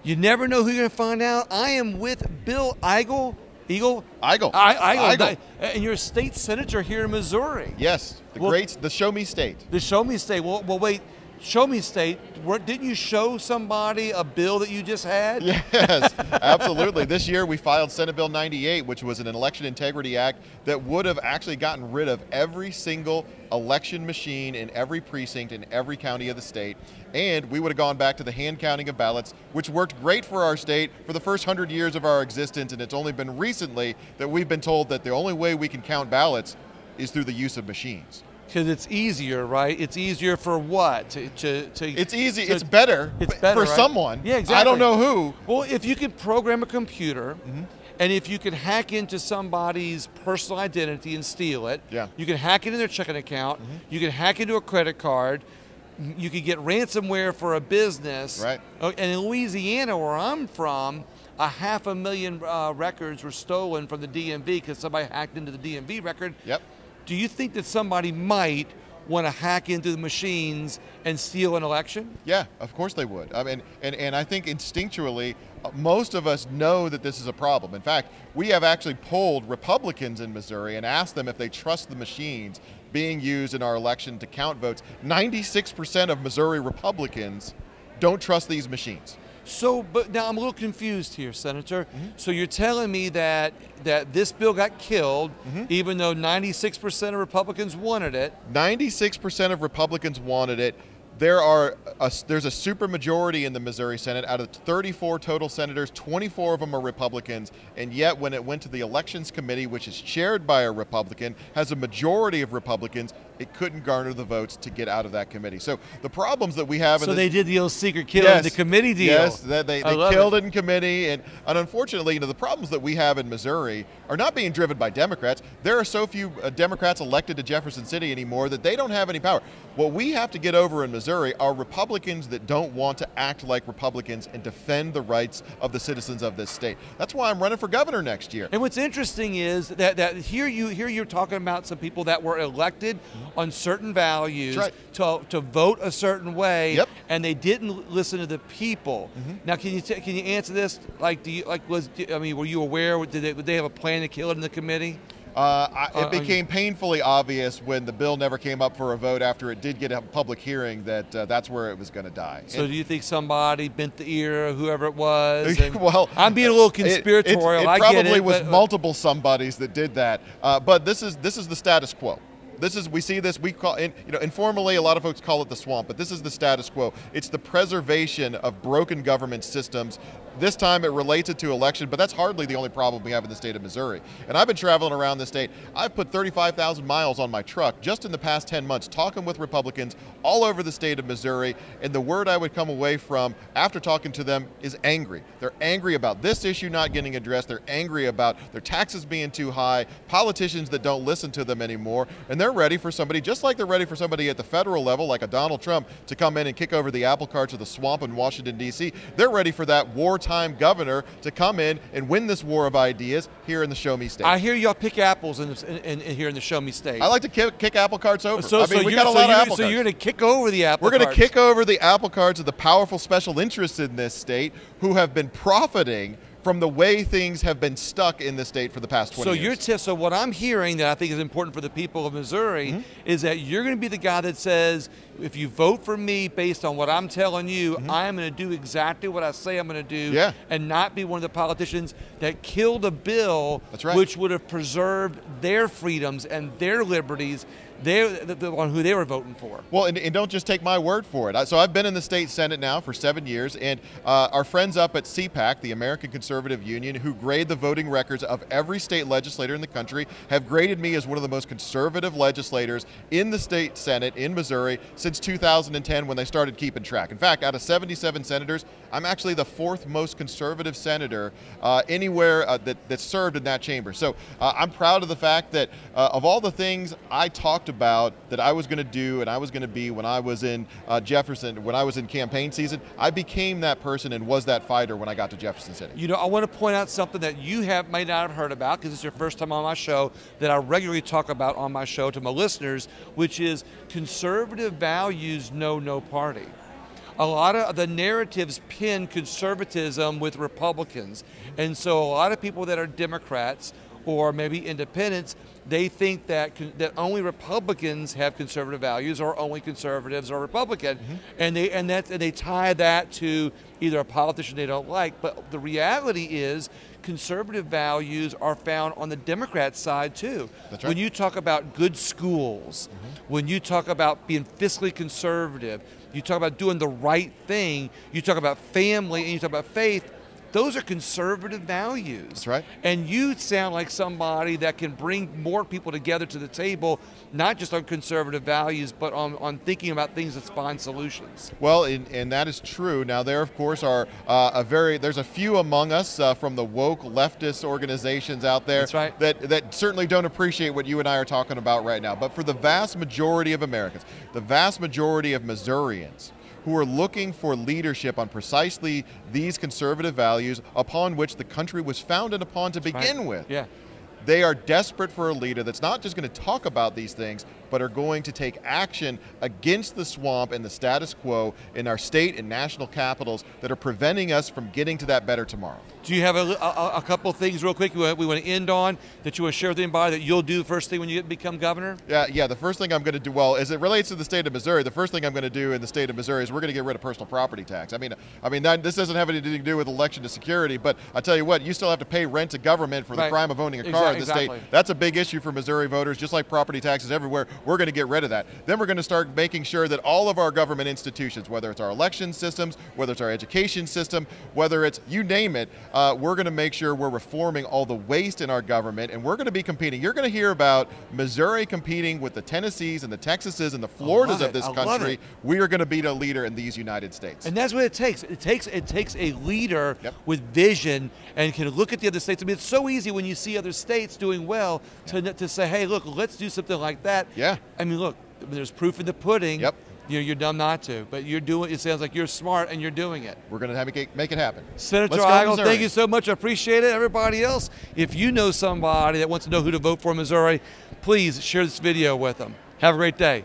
You never know who you're going to find out. I am with Bill Eigel. Eigel. And you're a state senator here in Missouri. Yes, the Show Me State. The Show Me State. Well, wait. Show Me State. Didn't you show somebody a bill that you just had? Yes, absolutely. This year we filed Senate Bill 98, which was an election integrity act that would have actually gotten rid of every single election machine in every precinct in every county of the state. And we would have gone back to the hand counting of ballots, which worked great for our state for the first 100 years of our existence. And it's only been recently that we've been told that the only way we can count ballots is through the use of machines. Because it's easier, right? It's easier for what? It's easy. It's better for right? someone. Yeah, exactly. I don't know who. Well, if you could program a computer, and if you could hack into somebody's personal identity and steal it, you can hack into their checking account, you can hack into a credit card, you could get ransomware for a business. Right. And in Louisiana, where I'm from, 500,000 records were stolen from the DMV because somebody hacked into the DMV record. Yep. Do you think that somebody might want to hack into the machines and steal an election? Yeah, of course they would. I mean, and I think instinctually, most of us know that this is a problem. In fact, we have actually polled Republicans in Missouri and asked them if they trust the machines being used in our election to count votes. 96% of Missouri Republicans don't trust these machines. So, but now I'm a little confused here, Senator. So you're telling me that this bill got killed, even though 96% of Republicans wanted it. 96% of Republicans wanted it. There's a supermajority in the Missouri Senate. Out of 34 total senators, 24 of them are Republicans, and yet when it went to the Elections Committee, which is chaired by a Republican, has a majority of Republicans, it couldn't garner the votes to get out of that committee. So the problems that we have So they did the old secret kill in the committee deal. Yes, they killed it in committee, and unfortunately, the problems that we have in Missouri are not being driven by Democrats. There are so few Democrats elected to Jefferson City anymore that they don't have any power. What we have to get over in Missouri are Republicans that don't want to act like Republicans and defend the rights of the citizens of this state. That's why I'm running for governor next year. And what's interesting is that here you're talking about some people that were elected on certain values to vote a certain way, and they didn't listen to the people. Now, can you answer this? Like, were you aware? Did they have a plan to kill it in the committee? It became painfully obvious when the bill never came up for a vote after it did get a public hearing that that's where it was going to die. So do you think somebody bent the ear of whoever it was? Well, I'm being a little conspiratorial. It probably was multiple somebodies that did that. But this is the status quo. We see this, we call it, informally a lot of folks call it the swamp, but this is the status quo. It's the preservation of broken government systems. This time it relates it to election, but that's hardly the only problem we have in the state of Missouri. And I've been traveling around the state. I've put 35,000 miles on my truck just in the past 10 months talking with Republicans all over the state of Missouri, and the word I would come away from after talking to them is angry. They're angry about this issue not getting addressed. They're angry about their taxes being too high, politicians that don't listen to them anymore, and they're ready for somebody, just like they're ready for somebody at the federal level, like a Donald Trump, to come in and kick over the apple cart to the swamp in Washington, D.C. They're ready for that wartime governor to come in and win this war of ideas here in the Show Me State. I hear y'all pick apples here in the Show Me State. I like to kick apple carts over. We got a lot of apple carts. So you're going to kick over the apple carts. We're going to kick over the apple carts of the powerful special interests in this state who have been profiting from the way things have been stuck in the state for the past 20 years. So what I'm hearing that I think is important for the people of Missouri is that you're going to be the guy that says, if you vote for me based on what I'm telling you, I am going to do exactly what I say I'm going to do, and not be one of the politicians that killed a bill which would have preserved their freedoms and their liberties. The one who they were voting for. Well, and don't just take my word for it. So I've been in the state Senate now for 7 years, and our friends up at CPAC, the American Conservative Union, who grade the voting records of every state legislator in the country, have graded me as one of the most conservative legislators in the state Senate in Missouri since 2010 when they started keeping track. In fact, out of 77 senators, I'm actually the 4th most conservative senator anywhere that served in that chamber. So I'm proud of the fact that of all the things I talked about that I was going to do and I was going to be when I was in Jefferson, when I was in campaign season, I became that person and was that fighter when I got to Jefferson City. I want to point out something that you may not have heard about because it's your first time on my show, that I regularly talk about on my show to my listeners, which is conservative values know no party. a lot of the narratives pin conservatism with Republicans. And so a lot of people that are Democrats or maybe independents, they think that only Republicans have conservative values, or only conservatives are Republican, and they tie that to either a politician they don't like. But the reality is, conservative values are found on the Democrat side too. That's right. When you talk about good schools, when you talk about being fiscally conservative, you talk about doing the right thing, you talk about family, and you talk about faith. Those are conservative values. That's right. And you sound like somebody that can bring more people together to the table, not just on conservative values, but on thinking about things that spawn solutions. Well, and that is true. Now, there, of course, are there's a few among us from the woke leftist organizations out there. That's right. that certainly don't appreciate what you and I are talking about right now. But for the vast majority of Americans, the vast majority of Missourians, who are looking for leadership on precisely these conservative values upon which the country was founded upon to begin with. Yeah. They are desperate for a leader that's not just going to talk about these things, but are going to take action against the swamp and the status quo in our state and national capitals that are preventing us from getting to that better tomorrow. Do you have a couple of things real quick we want to end on that you want to share with anybody that you'll do first thing when you become governor? Yeah. The first thing I'm going to do, well, as it relates to the state of Missouri, the first thing I'm going to do in the state of Missouri is we're going to get rid of personal property tax. I mean, this doesn't have anything to do with election to security, but I tell you what, you still have to pay rent to government for the crime of owning a car in the state. That's a big issue for Missouri voters, just like property taxes everywhere. We're going to get rid of that. Then we're going to start making sure that all of our government institutions, whether it's our election systems, whether it's our education system, whether it's you name it, we're going to make sure we're reforming all the waste in our government, and we're going to be competing. You're going to hear about Missouri competing with the Tennessees and the Texases and the Floridas of this country. We are going to be the leader in these United States. And that's what it takes. It takes a leader with vision and can look at the other states. I mean, it's so easy when you see other states doing well to say, hey, look, let's do something like that. Yeah. I mean, look, there's proof in the pudding. Yep. You're dumb not to, but you're doing. It sounds like you're smart and you're doing it. We're going to make it happen. Senator Eigel, thank you so much. I appreciate it. Everybody else, if you know somebody that wants to know who to vote for in Missouri, please share this video with them. Have a great day.